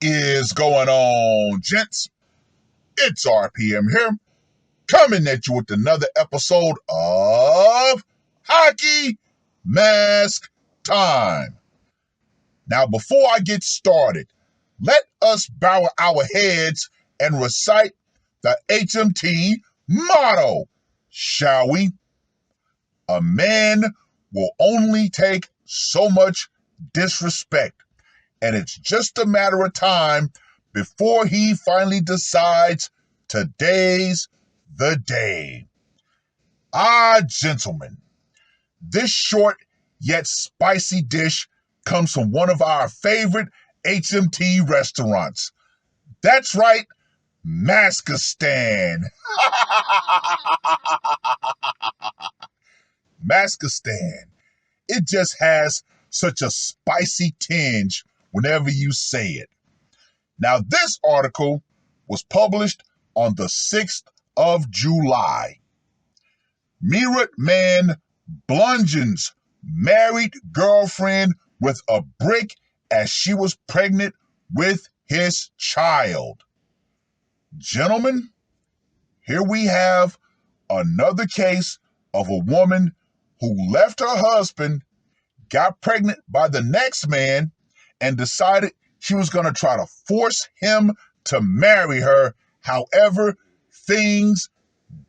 Is going on, gents? It's R.P.M. here, coming at you with another episode of Hockey Mask Time. Now, before I get started, let us bow our heads and recite the HMT motto, shall we? A man will only take so much disrespect, and it's just a matter of time before he finally decides today's the day. Gentlemen, this short yet spicy dish comes from one of our favorite HMT restaurants. That's right, Maskistan. Maskistan. It just has such a spicy tinge whenever you say it. Now, this article was published on the 6th of July. Meerut man bludgeons married girlfriend with a brick as she was pregnant with his child. Gentlemen, here we have another case of a woman who left her husband, got pregnant by the next man, and decided she was going to try to force him to marry her. However, things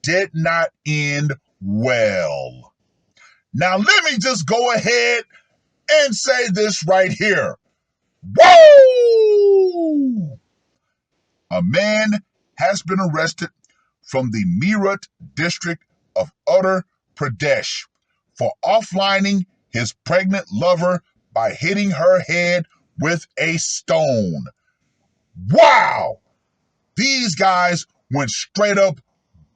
did not end well. Now, let me just go ahead and say this right here. Whoa! A man has been arrested from the Meerut district of Uttar Pradesh for offlining his pregnant lover by hitting her head with a stone. Wow! These guys went straight up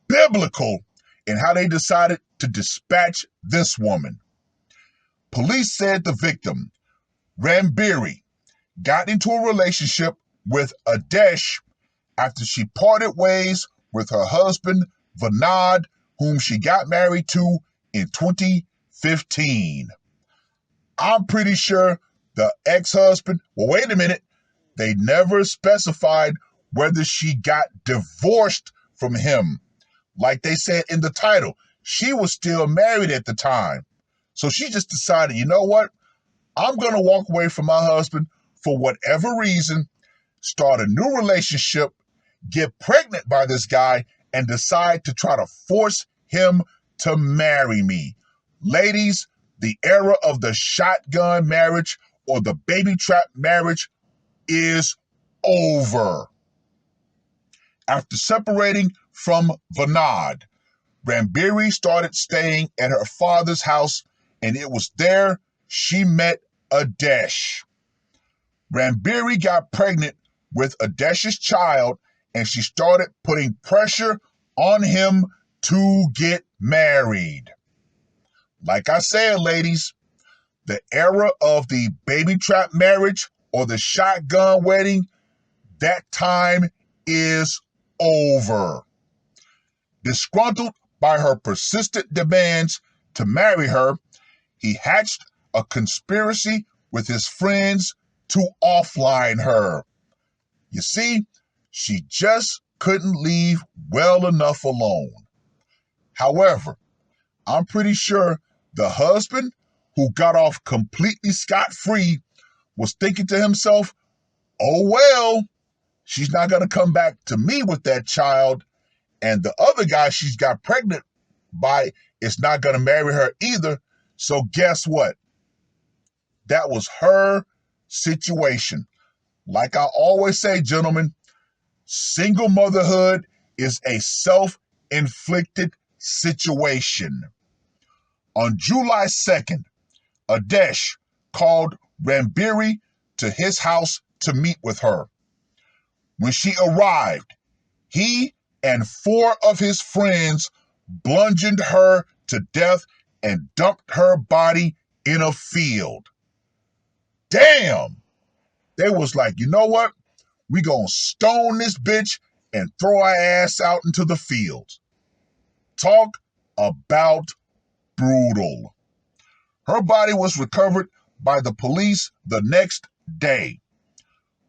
biblical in how they decided to dispatch this woman. Police said the victim, Rambiri, got into a relationship with Adesh after she parted ways with her husband, Vinod, whom she got married to in 2015. I'm pretty sure the ex-husband, well, wait a minute, they never specified whether she got divorced from him. Like they said in the title, she was still married at the time. So she just decided, you know what? I'm going to walk away from my husband for whatever reason, start a new relationship, get pregnant by this guy, and decide to try to force him to marry me. Ladies, the era of the shotgun marriage or the baby trap marriage is over. After separating from Vinod, Rambiri started staying at her father's house, and it was there she met Adesh. Rambiri got pregnant with Adesh's child, and she started putting pressure on him to get married. Like I said, ladies, the era of the baby trap marriage or the shotgun wedding, that time is over. Disgruntled by her persistent demands to marry her, he hatched a conspiracy with his friends to offline her. You see, she just couldn't leave well enough alone. However, I'm pretty sure the husband, who got off completely scot-free, was thinking to himself, oh well, she's not going to come back to me with that child, and the other guy she's got pregnant by is not going to marry her either. So guess what? That was her situation. Like I always say, gentlemen, single motherhood is a self-inflicted situation. On July 2nd, Adesh called Rambiri to his house to meet with her. When she arrived, he and 4 of his friends bludgeoned her to death and dumped her body in a field. Damn! They was like, you know what? We gonna stone this bitch and throw her ass out into the fields. Talk about brutal. Her body was recovered by the police the next day.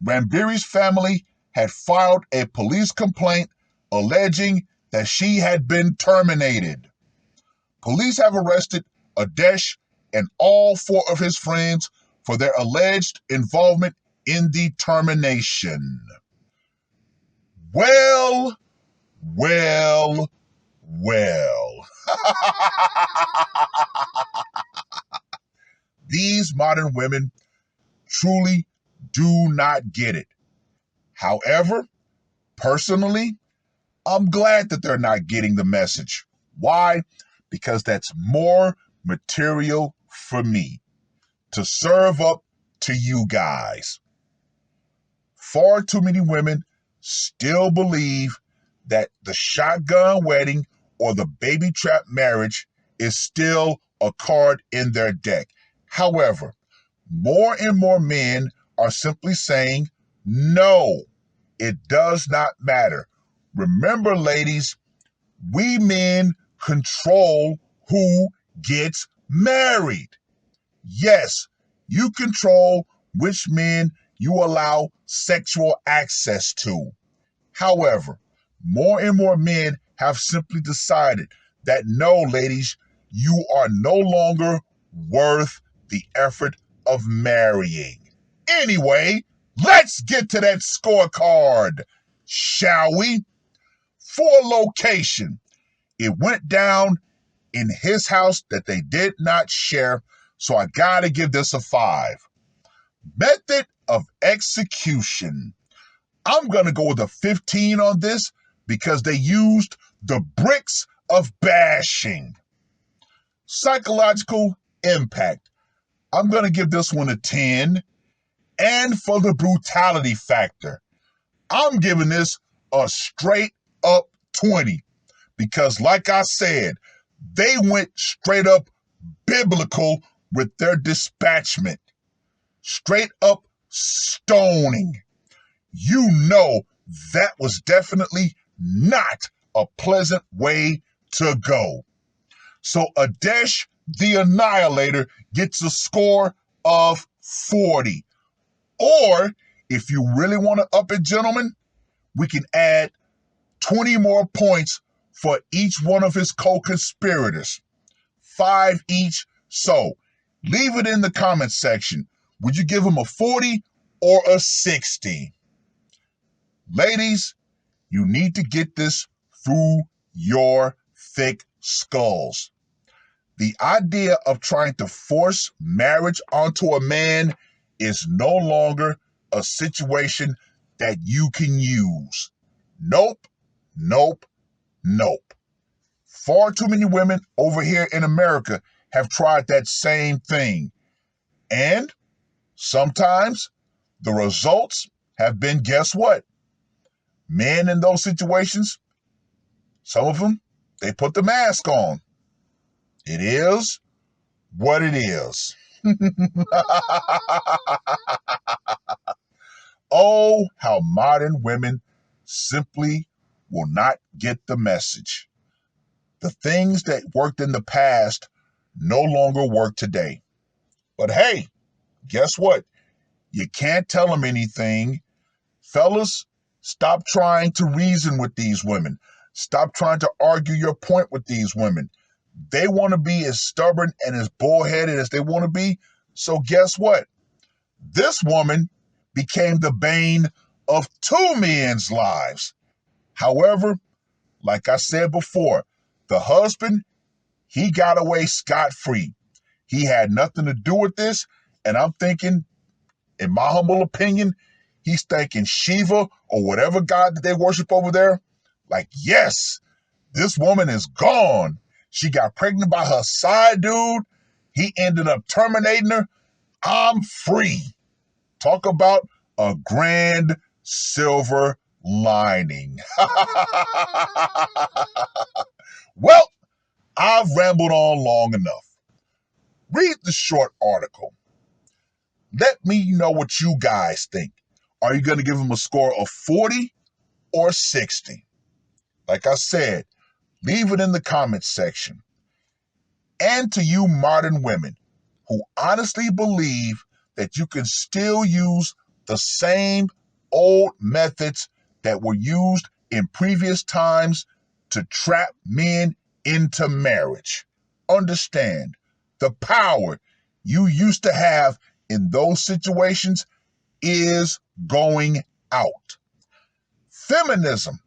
Rambiri's family had filed a police complaint alleging that she had been terminated. Police have arrested Adesh and all 4 of his friends for their alleged involvement in the termination. Well, well, well. These modern women truly do not get it. However, personally, I'm glad that they're not getting the message. Why? Because that's more material for me to serve up to you guys. Far too many women still believe that the shotgun wedding or the baby trap marriage is still a card in their deck. However, more and more men are simply saying, no, it does not matter. Remember, ladies, we men control who gets married. Yes, you control which men you allow sexual access to. However, more and more men have simply decided that no, ladies, you are no longer worth the effort of marrying. Anyway, let's get to that scorecard, shall we? For location, it went down in his house that they did not share, so I gotta give this a 5. Method of execution. I'm gonna go with a 15 on this because they used the bricks of bashing. Psychological impact. I'm gonna give this one a 10. And for the brutality factor, I'm giving this a straight up 20 because, like I said, they went straight up biblical with their dispatchment. Straight up stoning. You know that was definitely not a pleasant way to go. So Adesh the Annihilator gets a score of 40. Or, if you really want to up it, gentlemen, we can add 20 more points for each one of his co-conspirators. 5 each. So, leave it in the comments section. Would you give him a 40 or a 60? Ladies, you need to get this through your thick skulls. The idea of trying to force marriage onto a man is no longer a situation that you can use. Nope, nope, nope. Far too many women over here in America have tried that same thing. And sometimes the results have been, guess what? Men in those situations, some of them, they put the mask on. It is what it is. Oh, how modern women simply will not get the message. The things that worked in the past no longer work today. But hey, guess what? You can't tell them anything. Fellas, stop trying to reason with these women. Stop trying to argue your point with these women. They want to be as stubborn and as bullheaded as they want to be. So guess what? This woman became the bane of 2 men's lives. However, like I said before, the husband, he got away scot-free. He had nothing to do with this, and I'm thinking, in my humble opinion, he's thanking Shiva or whatever god that they worship over there. Like, yes, this woman is gone. She got pregnant by her side dude. He ended up terminating her. I'm free. Talk about a grand silver lining. Well, I've rambled on long enough. Read the short article. Let me know what you guys think. Are you going to give him a score of 40 or 60? Like I said, leave it in the comments section. And to you modern women who honestly believe that you can still use the same old methods that were used in previous times to trap men into marriage. Understand, the power you used to have in those situations is going out. Feminism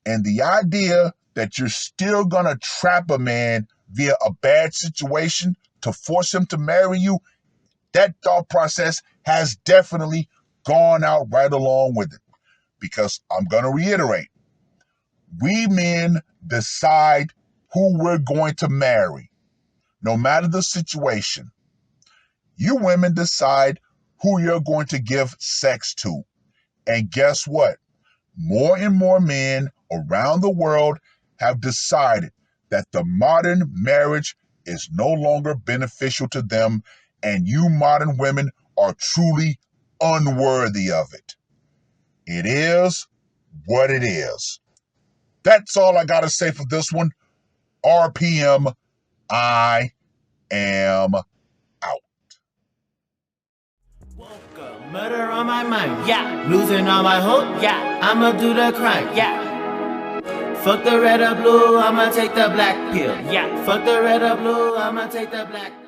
and the idea that you're still gonna trap a man via a bad situation to force him to marry you, that thought process has definitely gone out right along with it. Because I'm gonna reiterate, we men decide who we're going to marry, no matter the situation. You women decide who you're going to give sex to. And guess what? More and more men around the world have decided that the modern marriage is no longer beneficial to them, and you modern women are truly unworthy of it. It is what it is. That's all I got to say for this one. R.P.M. I am out. Murder on my mind, yeah. Losing all my hope, yeah. I'ma do the crime, yeah. Fuck the red or blue, I'ma take the black pill, yeah. Fuck the red or blue, I'ma take the black pill.